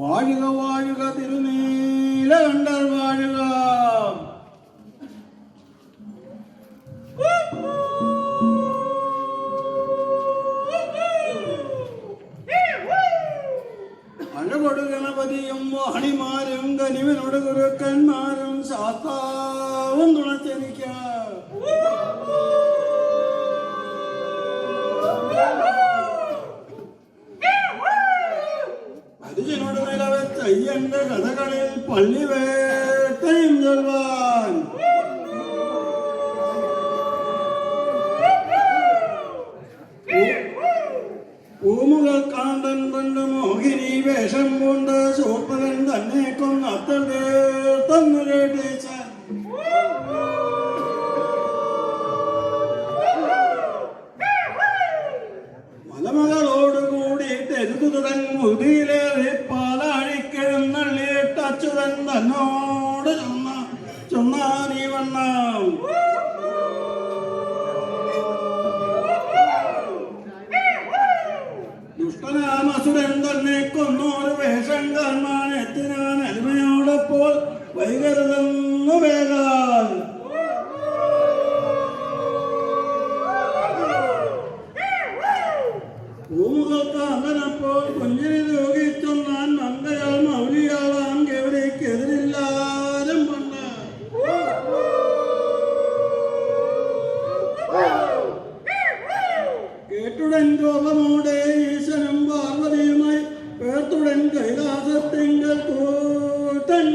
വാഴുക വാഴുക തിരുനീലകണ്ഠർ വാഴുക. അഴകൊടു ഗണപതിയും വാണിമാരും കനിവനോട് ഗുരുക്കന്മാരും ശാസ്താവും തുണച്ചെനിക്ക. അരിജനോട് നിലവെച്ച അയ്യന്റെ കഥകളിൽ പള്ളിവേട്ടയും ചൊൽവാൻ. പൂമുകൾ കാണ്ടൻ പണ്ട് മോഹിനി വേഷം കൊണ്ട് ശൂർപ്പകൻ തന്നെ കൊന്നത്തൽ തന്നു കേട്ടിച്ച. മലമകളോടുകൂടിയിട്ട് എരുതുതൻ മുതിയിലേറി പാലാഴിക്കെഴുന്നള്ളിയിട്ട് അച്യുതൻ തന്നോട് ചൊന്നാനീ വണ്ണം. ദുഷ്ടനാമസുരൻ തന്നെ കൊന്നോരു വേഷം കാൺമാൻ എത്തിനാൻ അരുമയോടപ്പോൾ വൈകരുതെന്നു വേഗാൽ. ഭൂമുഖത്ത് അങ്ങനപ്പോൾ കുഞ്ഞിനെ രോഗിച്ചൊന്നാൻ മങ്കയാൾ മൗലിയാളാം ഗൗരിക്കെതിരില്ലാരും പണ്ട്. കേട്ടുടൻ കോപമോടെ ഈശനും പാർവതിയുമായി പേർത്തുടൻ കൈലാസത്തിങ്കൽ കൂട്ടന്മേലേറിപ്പോമ്പോൾ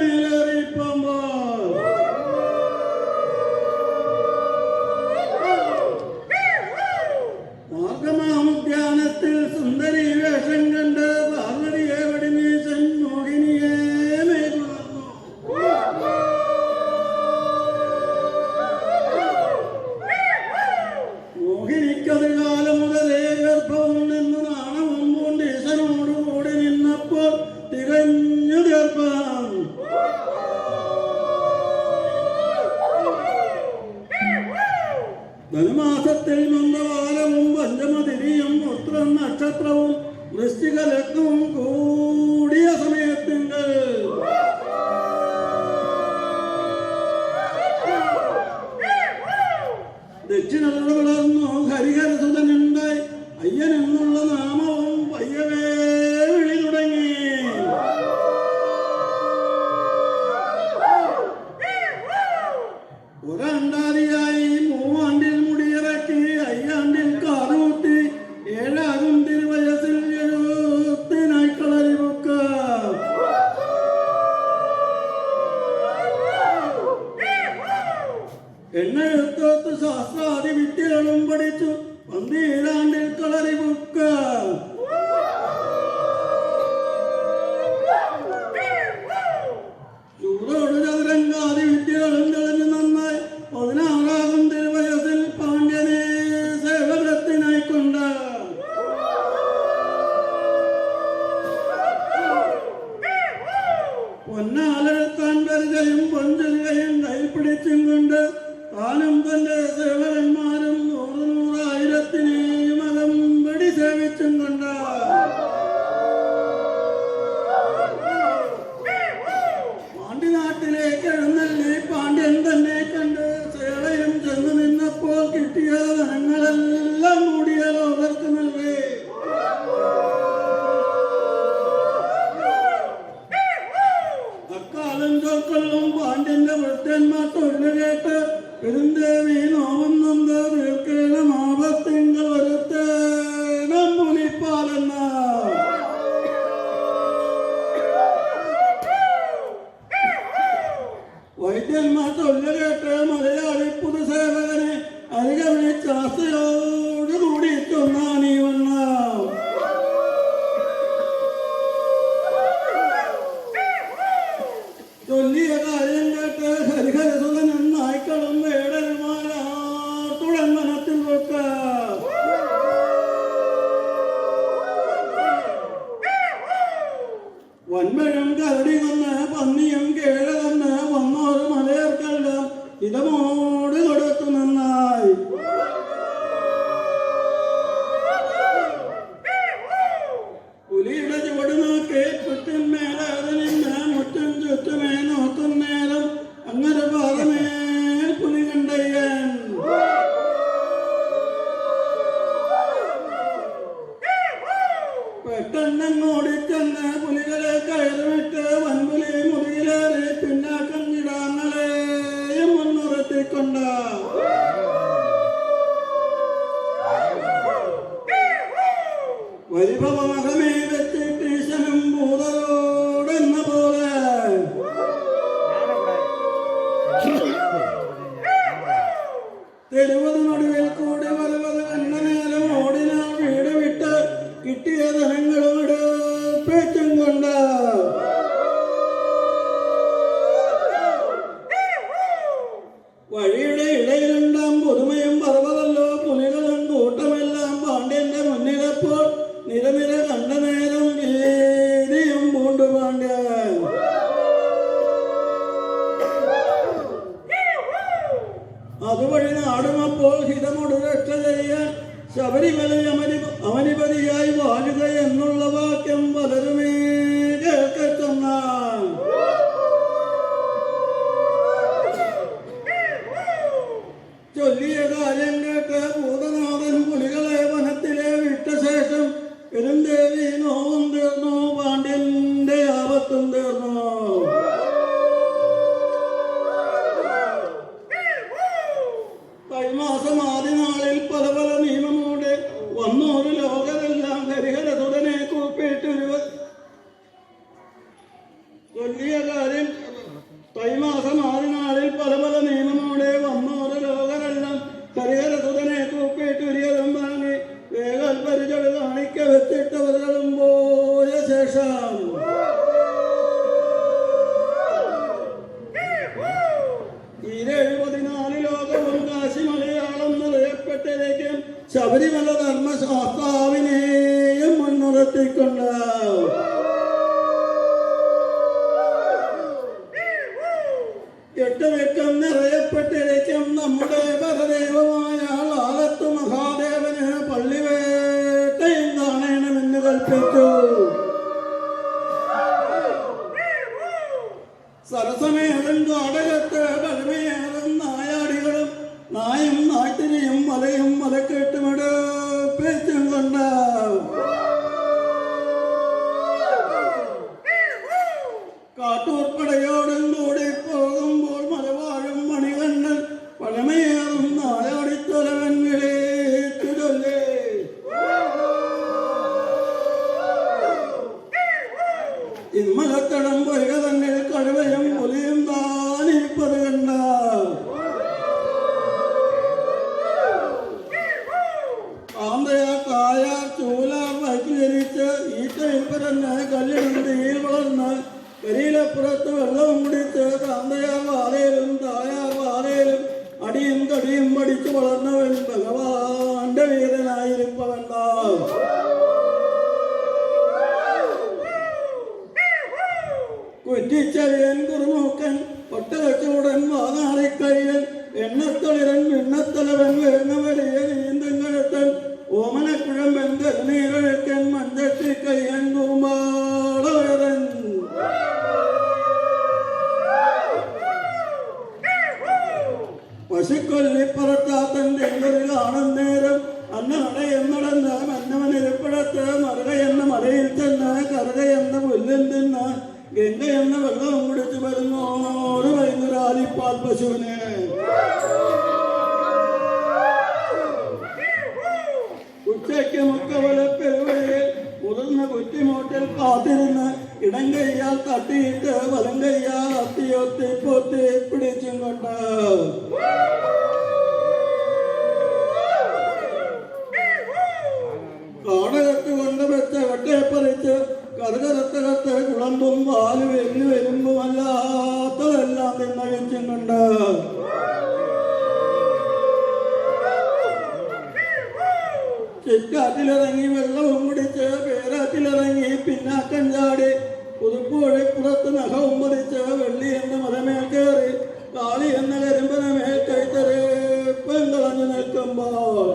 മാർഗമാമുദ്യാനത്തിൽ സുന്ദരി വേഷം കണ്ട് പാർവതിയെ വെടിനീശൻ മോഹിനിയെ മേൽകൊള്ളുന്നു. മോഹിനിക്കതികാലം മുതലേ ഗർഭവും നിന്ന് നാണവും കൊണ്ട് ഈശനോടുകൂടി നിന്നപ്പോൾ തികഞ്ഞു ഗർഭം. ധനുമാസത്തിൽ മന്ദവാലവും പഞ്ചമതിരിയും ഉത്രം നക്ഷത്രവും വൃശ്ചിക ലഗ്നവും കൂടിയ സമയത്തിങ്കൽ ദക്ഷിണത വളർന്നു ഹരിഹരസുതനുണ്ടായി. അയ്യൻ എന്നുള്ള നാമവും പയ്യവേ വിളി തുടങ്ങി. ഒരാണ്ടാതിയായി മൂവാണ്ടിൽ മുടിയിറക്കി അയ്യാണ്ടിൽ കാതുകുത്തി ഏഴാകും തിരുവയസ്സിൽ എഴുത്തിനായി കളരിമുക്ക. എണ്ണെഴുത്തോത്ത് ശാസ്ത്രാദി വിദ്യകളും പഠിച്ചു 12 കളരിമുക്ക. ചൂടോട് ചതുരംഗാദി വിദ്യകളും തെളിഞ്ഞു നന്നായി 16 തിരുവയസ്സിൽ പാണ്ഡ്യനെ സേവകത്തിനായിക്കൊണ്ട്. പൊന്നാലെടുത്താൻ പരിചയം പൊഞ്ചുകയും കൈപിടിച്ചും കൊണ്ട് താനും തന്റെ സേവകന്മാരും 100,000-നെയും അകമ്പടി സേവിച്ചും കൊണ്ട് പാണ്ഡ്യനാട്ടിലേക്ക് എഴുന്നള്ളി പാണ്ഡ്യൻ തന്നെ കണ്ട് സേവയും ചെന്നു നിന്നപ്പോൾ കിട്ടിയ ധനങ്ങളെല്ലാം കൂടിയ ലോകർക്ക് നൽകി. അക്കാലം ചോക്കൊള്ളും പാണ്ഡ്യന്റെ വൃദ്ധന്മാർ തൊഴിൽ കേട്ട് പെരുന്തേവി നോവുന്നത് തീർക്കേണം ആപത്തിങ്കൾ വരുത്തേണം പുലിപ്പാലെന്ന. വൈദ്യന്മാർ തൊഴിൽ കേട്ട് മലയാളി പുതുസേവകനെ അരിക വിളിച്ച് ആശയോട് കൂടി ചൊന്നാനീ വണ്ണം. ചൊല്ലിയ കാര്യം കേട്ട് ഹരിഹരസുതൻ നായ്ക്കളും വേടന്മാരാ തുളങ്ങനത്തിൽ വെക്ക. വൻപഴം കരടി കൊന്ന് പന്നിയും കേഴ കൊന്ന് വന്നോര് മലയർക്കെല്ലാം ഇതമോട് കൊടുത്തു നന്നായി. പുലിയുടെ ചുവട് നോക്കി ചുറ്റിന്മേലേറി നിന്ന് മുറ്റും ചുറ്റുമേ നോക്കുന്നേരം അങ്ങനെ പാറമേൽ പുലി കണ്ടയ്യൻ. പെട്ടെന്നോടിച്ചെന്ന് പുലികളെ കയറിവിട്ട് വൻപുലി മുറിയിലേറി പിന്നാക്കം കിടാങ്ങളെയും മുൻനിർത്തിക്കൊണ്ട് പരിഭവമകമേ വെച്ചിട്ട് ഈശനും ഭൂതരോടെന്ന പോലെ തെരുവത് നടുവിൽ കൂടി വരുവത് കണ്ട നേരം ഓടിനാൾ വീട് വിട്ട് കിട്ടിയ ധനങ്ങളോട് പേറ്റും കൊണ്ട് വഴിയുടെ ഇടയിലുണ്ടാം പുതുമയും പർവ്വതല്ലോ പുലികളും കൂട്ടമെല്ലാം പാണ്ഡ്യന്റെ മുന്നിലപ്പോൾ നിരനിര കണ്ട നേരം വീതിയും പൂണ്ടു പാണ്ഡ്യൻ. അതുവഴി നാടുമപ്പോൾ ഹിതമൊടു രക്ഷ ചെയ്യാൻ ശബരിമല അവനിപതിയായി വാഴുക എന്നുള്ള വാക്യം പലരുമേ കേൾക്കെത്തുന്നാൽ ചൊല്ലിയ കാര്യം കേട്ട് ഭൂതനാഥൻ പുലികളെ വനത്തിലെ വിട്ട ശേഷം പെരുന്തേവി നോവും തീർന്നു, പാണ്ഡ്യന്റെ ആപത്തും തീർന്നു. കൈമാസം ആദ്യ നാളിൽ പല പല നിയമമോടെ വന്നോരു ലോകരെല്ലാം ഹരിഹരതുടനെ കൂപ്പിയിട്ടൊരു ചൊല്ലിയ കാര്യം. കൈമാസം ആദ്യ നാളിൽ പല പല നിയമമോടെ വന്നോരു ലോകരെല്ലാം ഹരിഹരതുടനെ കൂപ്പിയിട്ടൊരിയതും വാങ്ങി വേഗം പരിചട് കാണിക്ക വെച്ചിട്ടവരും പോയ ശേഷം ലോകവും കാശി മലയാളം നിറയപ്പെട്ടതിലേക്കും ശബരിമല ധർമ്മശാസ്താവിനെയും മുൻനിർത്തിക്കൊണ്ട് എട്ടുവെക്കം നിറയപ്പെട്ടിരിക്കും നമ്മുടെ പരദൈവമായ ആലത്തു മഹാദേവന് പള്ളിവേട്ടയും കാണണമെന്ന് കൽപ്പിച്ചു. സരസമേറും കാടകത്ത് പഴമയേറും നായാടികളും നായും നാട്ടിനെയും മലയും മലക്കെട്ടുമെടുപ്പിച്ചും കൊണ്ട് കാട്ടൂർപ്പടയോടും കൂടി പോകുമ്പോൾ മലവാഴും മണികണ്ണൻ പഴമയേറും നായാടിത്തലവൻ വിളിച്ചു ചൊല്ലി. ഇമ്മലത്തടം പൊയ്ക തന്നെ കടുവയും പുലിയും താനിപ്പത് കണ്ട ആന്തയാ കായ ചൂല വൈദ്യുകരിച്ച് ഈറ്റയിൽപ്പരന്ന് കല്ലിടന്തിയിൽ വളർന്ന് കരിയിലപ്പുറത്ത് വെള്ളവും കുടിച്ച് കാന്തയാർ വാലയിലും തായാർ വാലയിലും അടിയും കടിയും പഠിച്ചു വളർന്നവൻ ഭഗവാന്റെ വീരനായിരിപ്പവണ്ട. കുറ്റിച്ചവിയൻ കുറുമൂക്കൻ ഒട്ടകച്ചൂടൻ വാതാളിക്കയ്യൻ എണ്ണത്തൊളിരൻ മിണ്ണത്തലവൻ വരുന്ന വലിയ നീന്തങ്കഴത്തൻ ഓമനക്കുഴമ്പൻ കരുനീരഴക്കൻ മഞ്ചട്ടിക്കയ്യൻ കൂമ്പാളവരൻ പശുക്കൊല്ലിപ്പറത്താത്തൻ തെങ്കളിൽ ആണെന്നേരം അന്നടയം നടന്ന് മന്നവനിരിപ്പിടത്ത് മറുകയെന്ന മലയിൽ ചെന്ന് കറുകയെന്ന പുല്ലും തിന്ന് ഗംഗയെന്ന വെള്ളവും കുടിച്ചു വരുന്നോട് വൈകുരാലിപ്പാൽ പശുവിനെ ഉച്ചയ്ക്ക് മുക്കവല പെരുവഴിയിൽ മുതിർന്ന കുറ്റിമോട്ടിൽ കാത്തിരുന്ന് ഇടം കയ്യാൽ തട്ടിയിട്ട് വലം കയ്യാൽ അത്തിയൊത്തി പൊത്തി പിടിച്ചും കൊണ്ട് കാടകത്ത് കൊണ്ട് വെച്ച വെട്ടേപ്പറിച്ച് കറുകരത്തകത്ത് കുളമ്പും പാല് വെല്ലു വരുമ്പുമല്ലാത്തതെല്ലാം തിന്നഴിച്ചും കൊണ്ട് ചിറ്റാറ്റിലിറങ്ങി വെള്ളവും കുടിച്ച് പേരാറ്റിലിറങ്ങി പിന്നാക്കം ചാടി പുതുപ്പുഴപ്പുറത്ത് നഖവും പറിച്ച് വെള്ളി എന്ന മലമേൽ കയറി കാളി എന്ന കരിമ്പനെ മേൽ കൈത്തരേപ്പം കളഞ്ഞു നിൽക്കുമ്പോൾ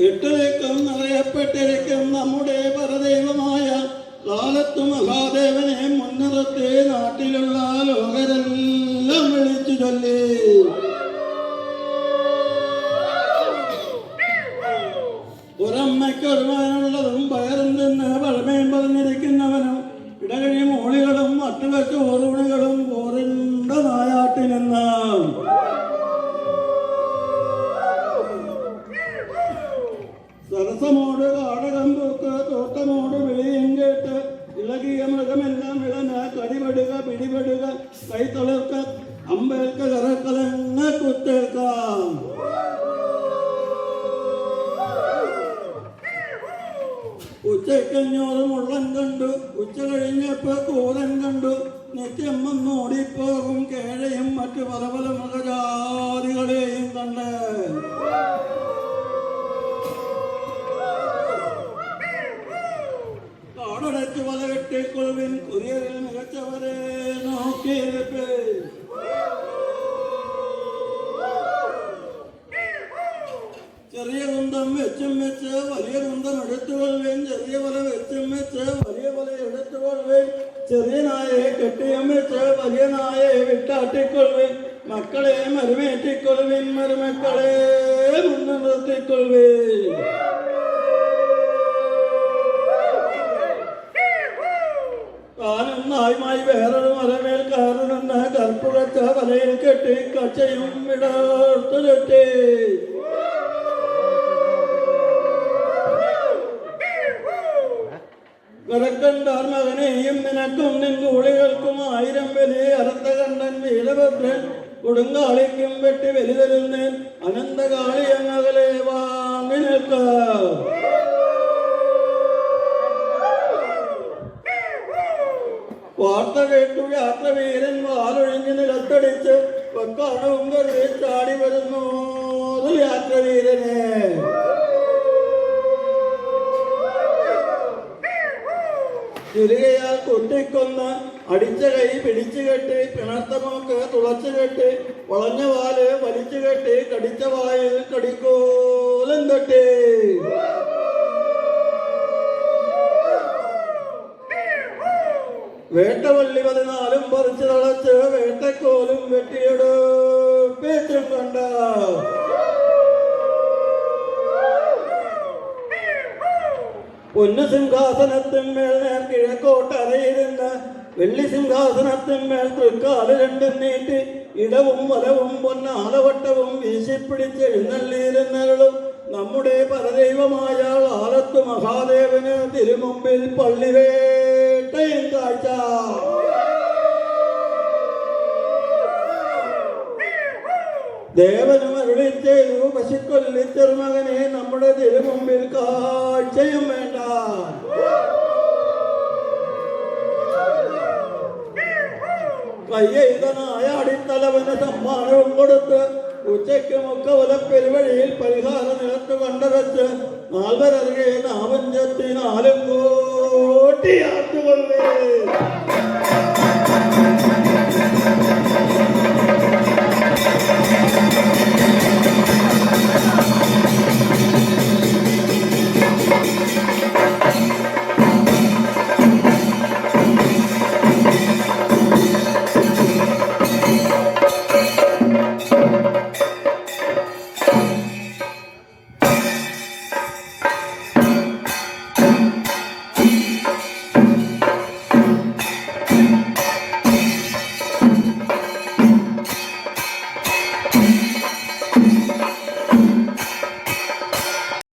ഇട്ടിരിക്കും നിറയപ്പെട്ടിരിക്കും നമ്മുടെ പരദൈവമായ കാലത്തു മഹാദേവനെ മുൻനിർത്തി നാട്ടിലുള്ള ലോകരെല്ലാം വിളിച്ചു ചൊല്ലി. ഒരമ്മയ്ക്കൊരുവാനുള്ളതും പയറും നിന്ന് പഴമയും പറഞ്ഞിരിക്കുന്നവനും ഇടകഴി മോളികളും മറ്റുവച്ച ഓറുണികളും പോറിണ്ട നായാട്ടിനെന്ന് സരസമോട് കാടകം പൂക്ക് തോട്ടമോട് വിളിയും കേട്ട് ഇളകിയ മൃഗമെല്ലാം ഇളന കടിപെടുക പിടിപെടുക കൈത്തൊളിർക്ക അമ്പേൽക്ക കറക്കലങ്ങ കുത്തേൽക്കാം. ഉച്ചക്കഞ്ഞോറും ഉള്ളം കണ്ടു ഉച്ച കഴിഞ്ഞപ്പോ കൂരൻ കണ്ടു നിത്യം വന്നോടിപ്പോകും കേഴയും മറ്റു പല പല മൃഗജാതികളെയും കണ്ട് കാടടച്ച് വല കെട്ടിക്കൊള്ളുവിൻ കുരിയറിൽ മികച്ചവരെ നോക്കിയിരിപ്പേ. ചെറിയ കുന്തം വെച്ചും വെച്ച് വലിയ കുന്തം എടുത്തുകൊള്ളുവേൻ ചെറിയ വല വെച്ചും വെച്ച് വലിയ വല എടുത്തുകൊള്ളുവേൻ ചെറിയ നായെ കെട്ടിയും വെച്ച് വലിയ നായെ വിട്ടാട്ടിക്കൊള്ളുവേൻ മക്കളെ മരുമേറ്റിക്കൊള്ളുവിൻ മരുമക്കളെ മുന്നിൽ നിർത്തിക്കൊള്ളുവേൻ. താനും നായുമായി വേറൊരു മലമേൽ കയറുന്ന കർപ്പുകച്ച വലയിൽ കെട്ടി കച്ചയും വിടർത്തു കെട്ടി വിറക്കണ്ടാർ മകനെയും നിനക്കും നിൻ കൂളികൾക്കും 1000 ബലി അനന്ത കണ്ടൻ വീരഭദ്രൻ കൊടുങ്കാളിക്കും വെട്ടി ബലി തരുന്നേൻ അനന്തകാളി അങ്ങകലെ വാങ്ങി നിൽക്ക. വാർത്ത കേട്ടു യാത്രവീരൻ വാലൊഴിഞ്ഞ് നിലത്തടിച്ച് വെക്കാണവും കരുതി ചാടി വരുന്നു യാത്രവീരനെ. തിരികയാൽ കുട്ടിക്കൊന്ന് അടിച്ച കൈ പിടിച്ചു കെട്ടി പിണർത്ത മൂക്ക് തുളച്ചു കെട്ടി വളഞ്ഞ വാല് വലിച്ചു കെട്ടി കടിച്ച വായിൽ കടിക്കോലം കെട്ടി. വേട്ടവള്ളി 14 പറിച്ചു തളച്ച് വേട്ടക്കോലും വെട്ടിയെടുപ്പേറ്റും കണ്ട പൊന്നു സിംഹാസനത്തിന്മേൽ നേർ കിഴക്കോട്ടരയിരുന്ന് വെള്ളി സിംഹാസനത്തിന്മേൽ തൃക്കാല് രണ്ടും നീട്ടി ഇടവും വലവും പൊന്നാലവട്ടവും വീശിപ്പിടിച്ച് എഴുന്നള്ളിയിരുന്നരുളും നമ്മുടെ പരദൈവമായ ആലത്തു മഹാദേവന് തിരുമുമ്പിൽ പള്ളിവേട്ടയും കാഴ്ച. ദേവനും അരുളി ചെയ്തു പശുക്കൊല്ലി ചെറുമകനെ നമ്മുടെ തിരുമുമ്പിൽ കാഴ്ചയും വേണ്ട. കയ്യെയ്ത നായാടിത്തലവന് സമ്മാനവും കൊടുത്ത് ഉച്ചയ്ക്ക് മുക്കവല പെരുവഴിയിൽ പരിഹാര നിലത്ത് കണ്ടവച്ച് 4 അരികെ 4 കോട്ടിയാട്ടുകൊള്ളേ.